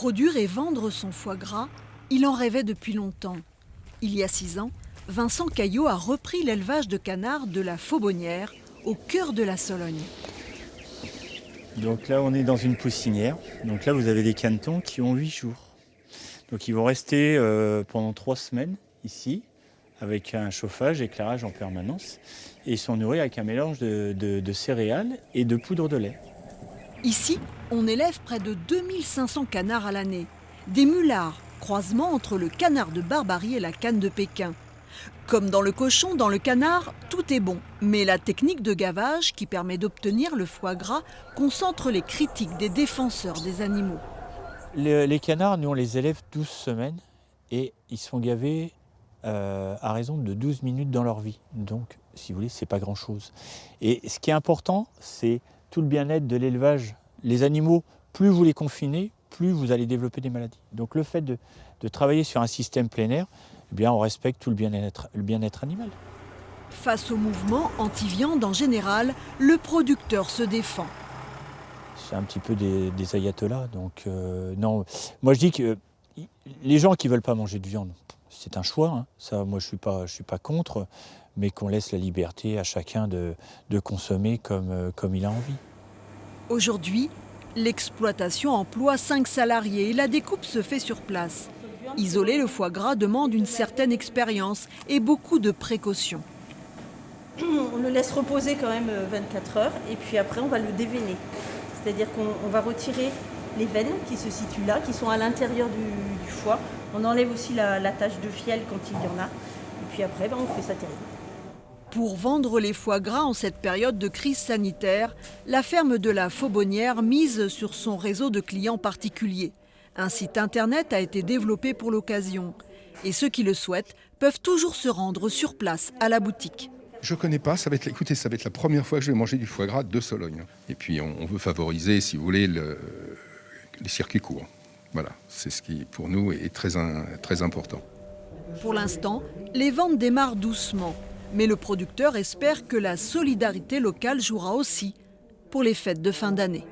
Produire et vendre son foie gras, il en rêvait depuis longtemps. Il y a 6 ans, Vincent Caillot a repris l'élevage de canards de la Faubournière, au cœur de la Sologne. Donc là, on est dans une poussinière. Donc là, vous avez des canetons qui ont 8 jours. Donc ils vont rester pendant 3 semaines ici, avec un chauffage, éclairage en permanence. Et ils sont nourris avec un mélange de céréales et de poudre de lait. Ici, on élève près de 2500 canards à l'année. Des mulards, croisement entre le canard de Barbarie et la canne de Pékin. Comme dans le cochon, dans le canard, tout est bon. Mais la technique de gavage qui permet d'obtenir le foie gras concentre les critiques des défenseurs des animaux. Les canards, nous on les élève 12 semaines et ils sont gavés à raison de 12 minutes dans leur vie. Donc, si vous voulez, c'est pas grand-chose. Et ce qui est important, c'est tout le bien-être de l'élevage. Les animaux, plus vous les confinez, plus vous allez développer des maladies. Donc le fait de travailler sur un système plein air, eh bien, on respecte tout le bien-être animal. Face au mouvement anti-viande en général, le producteur se défend. C'est un petit peu des ayatollahs. Donc non, moi je dis que les gens qui ne veulent pas manger de viande, c'est un choix. Hein. Ça, moi je suis pas contre, mais qu'on laisse la liberté à chacun de consommer comme il a envie. Aujourd'hui, l'exploitation emploie 5 salariés et la découpe se fait sur place. Isoler le foie gras demande une certaine expérience et beaucoup de précautions. On le laisse reposer quand même 24 heures et puis après on va le déveiner. C'est-à-dire qu'on va retirer les veines qui se situent là, qui sont à l'intérieur du foie. On enlève aussi la tache de fiel quand il y en a. Et puis après, on fait ça terrible. Pour vendre les foie gras en cette période de crise sanitaire, la ferme de la Faubournière mise sur son réseau de clients particuliers. Un site internet a été développé pour l'occasion. Et ceux qui le souhaitent peuvent toujours se rendre sur place à la boutique. Je ne connais pas, ça va être la première fois que je vais manger du foie gras de Sologne. Et puis on veut favoriser, si vous voulez, les circuits courts. Voilà, c'est ce qui pour nous est très important. Pour l'instant, les ventes démarrent doucement. Mais le producteur espère que la solidarité locale jouera aussi pour les fêtes de fin d'année.